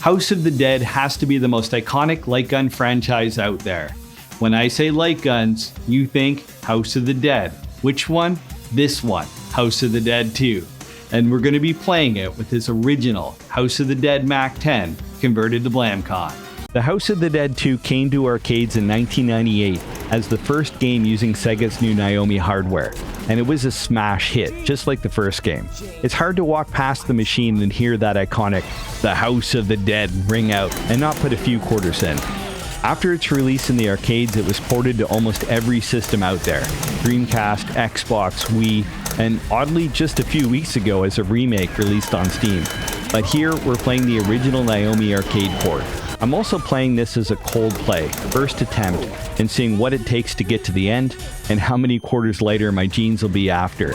House of the Dead has to be the most iconic light gun franchise out there. When I say light guns, you think House of the Dead. Which one? This one, House of the Dead 2. And we're going to be playing it with this original House of the Dead Mac 10 converted to Blamcon. The House of the Dead 2 came to arcades in 1998 as the first game using Sega's new Naomi hardware, and it was a smash hit, just like the first game. It's hard to walk past the machine and hear that iconic "The House of the Dead" ring out and not put a few quarters in. After its release in the arcades, it was ported to almost every system out there: Dreamcast, Xbox, Wii, and oddly just a few weeks ago as a remake released on Steam. But here, we're playing the original Naomi arcade port. I'm also playing this as a cold play, first attempt, and seeing what it takes to get to the end, and how many quarters later my jeans will be after.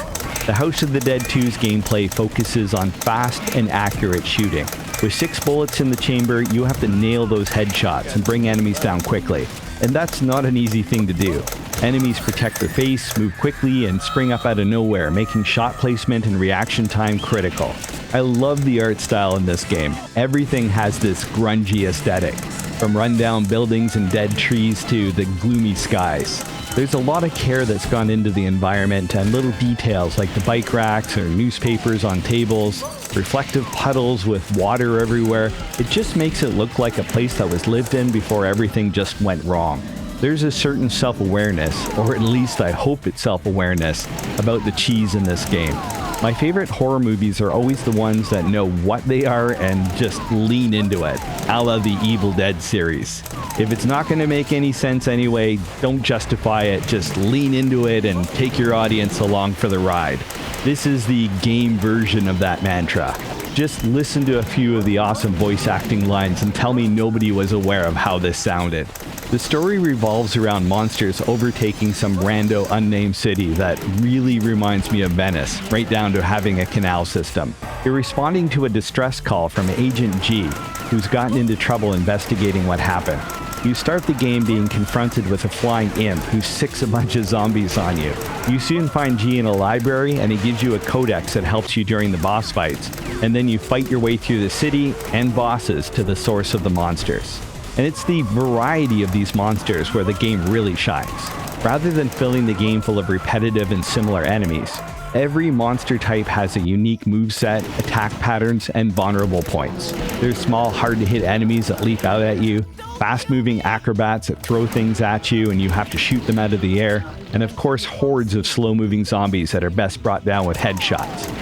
The House of the Dead 2's gameplay focuses on fast and accurate shooting. With 6 bullets in the chamber, you have to nail those headshots and bring enemies down quickly. And that's not an easy thing to do. Enemies protect their face, move quickly, and spring up out of nowhere, making shot placement and reaction time critical. I love the art style in this game. Everything has this grungy aesthetic, from rundown buildings and dead trees to the gloomy skies. There's a lot of care that's gone into the environment, and little details like the bike racks or newspapers on tables, reflective puddles with water everywhere. It just makes it look like a place that was lived in before everything just went wrong. There's a certain self-awareness, or at least I hope it's self-awareness, about the cheese in this game. My favorite horror movies are always the ones that know what they are and just lean into it, a la the Evil Dead series. If it's not going to make any sense anyway, don't justify it, just lean into it and take your audience along for the ride. This is the game version of that mantra. Just listen to a few of the awesome voice acting lines and tell me nobody was aware of how this sounded. The story revolves around monsters overtaking some rando unnamed city that really reminds me of Venice, right down to having a canal system. You're responding to a distress call from Agent G, who's gotten into trouble investigating what happened. You start the game being confronted with a flying imp who sicks a bunch of zombies on you. You soon find G in a library, and he gives you a codex that helps you during the boss fights, and then you fight your way through the city and bosses to the source of the monsters. And it's the variety of these monsters where the game really shines. Rather than filling the game full of repetitive and similar enemies, every monster type has a unique moveset, attack patterns, and vulnerable points. There's small, hard-to-hit enemies that leap out at you, fast-moving acrobats that throw things at you and you have to shoot them out of the air, and of course hordes of slow-moving zombies that are best brought down with headshots.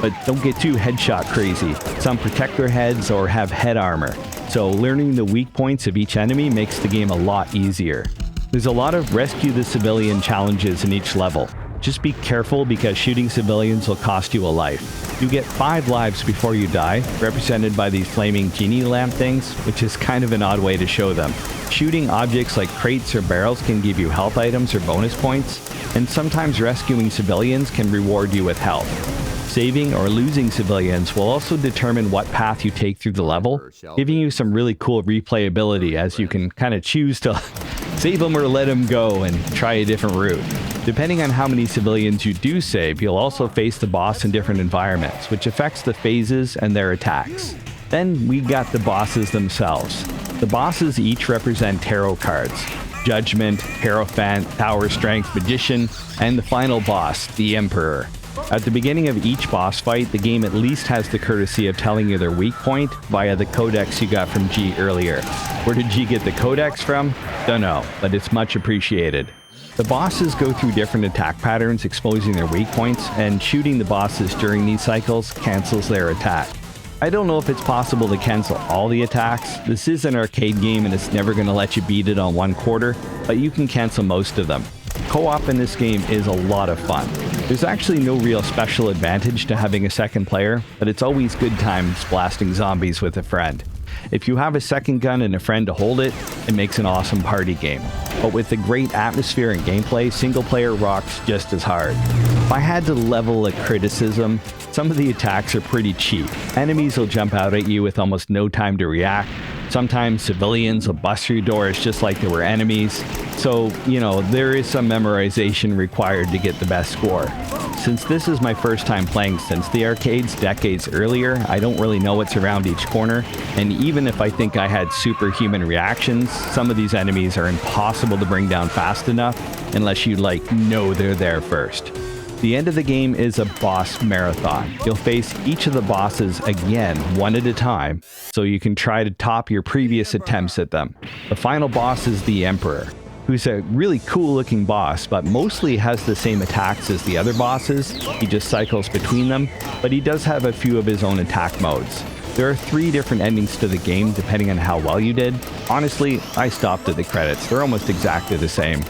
But don't get too headshot crazy. Some protect their heads or have head armor, so learning the weak points of each enemy makes the game a lot easier. There's a lot of rescue the civilian challenges in each level. Just be careful because shooting civilians will cost you a life. You get 5 lives before you die, represented by these flaming genie lamp things, which is kind of an odd way to show them. Shooting objects like crates or barrels can give you health items or bonus points, and sometimes rescuing civilians can reward you with health. Saving or losing civilians will also determine what path you take through the level, giving you some really cool replayability as you can kind of choose to save them or let them go and try a different route. Depending on how many civilians you do save, you'll also face the boss in different environments, which affects the phases and their attacks. Then we got the bosses themselves. The bosses each represent tarot cards: Judgment, Hierophant, Tower Strength, Magician, and the final boss, the Emperor. At the beginning of each boss fight, the game at least has the courtesy of telling you their weak point via the codex you got from G earlier. Where did G get the codex from? Don't know, but it's much appreciated. The bosses go through different attack patterns, exposing their weak points, and shooting the bosses during these cycles cancels their attack. I don't know if it's possible to cancel all the attacks. This is an arcade game and it's never going to let you beat it on 1/4, but you can cancel most of them. Co-op in this game is a lot of fun. There's actually no real special advantage to having a second player, but it's always good times blasting zombies with a friend. If you have a second gun and a friend to hold it, it makes an awesome party game. But with the great atmosphere and gameplay, single player rocks just as hard. If I had to level a criticism, some of the attacks are pretty cheap. Enemies will jump out at you with almost no time to react. Sometimes civilians will bust through doors just like they were enemies. So, there is some memorization required to get the best score. Since this is my first time playing since the arcades decades earlier, I don't really know what's around each corner, and even if I think I had superhuman reactions, some of these enemies are impossible to bring down fast enough unless you know they're there first. The end of the game is a boss marathon. You'll face each of the bosses again, one at a time, so you can try to top your previous attempts at them. The final boss is the Emperor, who's a really cool looking boss, but mostly has the same attacks as the other bosses. He just cycles between them, but he does have a few of his own attack modes. There are 3 different endings to the game depending on how well you did. Honestly, I stopped at the credits. They're almost exactly the same.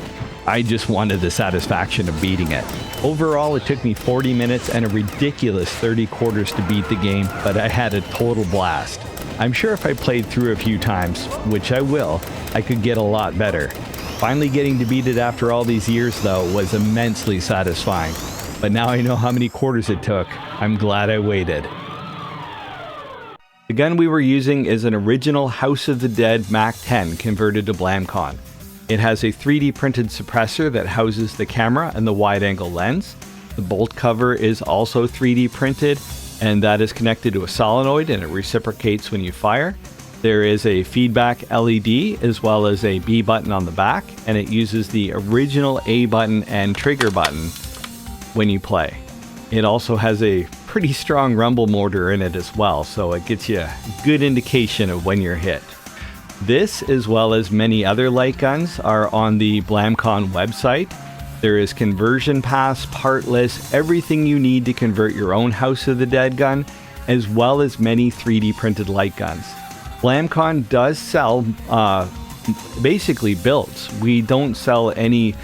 I just wanted the satisfaction of beating it. Overall, it took me 40 minutes and a ridiculous 30 quarters to beat the game, but I had a total blast. I'm sure if I played through a few times, which I will, I could get a lot better. Finally getting to beat it after all these years, though, was immensely satisfying. But now I know how many quarters it took. I'm glad I waited. The gun we were using is an original House of the Dead Mac 10 converted to Blamcon. It has a 3D printed suppressor that houses the camera and the wide-angle lens. The bolt cover is also 3D printed, and that is connected to a solenoid and it reciprocates when you fire. There is a feedback LED as well as a B button on the back, and it uses the original A button and trigger button when you play. It also has a pretty strong rumble motor in it as well, so it gets you a good indication of when you're hit. This, as well as many other light guns, are on the Blamcon website. There is conversion pass, part list, everything you need to convert your own House of the Dead gun, as well as many 3D printed light guns. Blamcon does sell basically builds. We don't sell any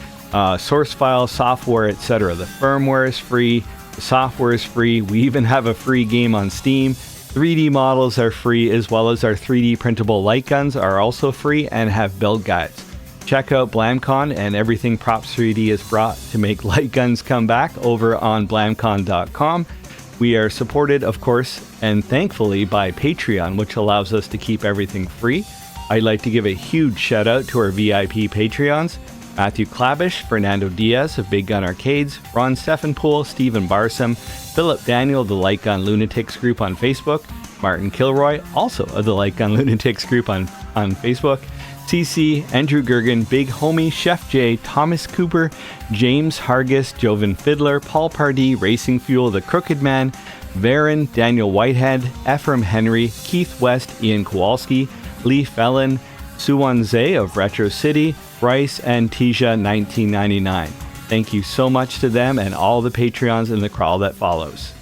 source file, software, etc. The firmware is free, the software is free. We even have a free game on Steam. 3D models are free, as well as our 3D printable light guns are also free and have build guides. Check out Blamcon and everything Props 3D has brought to make light guns come back over on blamcon.com. We are supported, of course, and thankfully by Patreon, which allows us to keep everything free. I'd like to give a huge shout out to our VIP Patreons: Matthew Klabish, Fernando Diaz of Big Gun Arcades, Ron Steffenpool, Stephen Barsom, Philip Daniel, the Light Gun Lunatics group on Facebook, Martin Kilroy, also of the Light Gun Lunatics group on Facebook, CC, Andrew Gergen, Big Homie, Chef J, Thomas Cooper, James Hargis, Jovan Fiddler, Paul Pardee, Racing Fuel, The Crooked Man, Varen, Daniel Whitehead, Ephraim Henry, Keith West, Ian Kowalski, Lee Fellon, Suwon Zay of Retro City, Bryce, and Tisha 1999. Thank you so much to them and all the Patreons in the crawl that follows.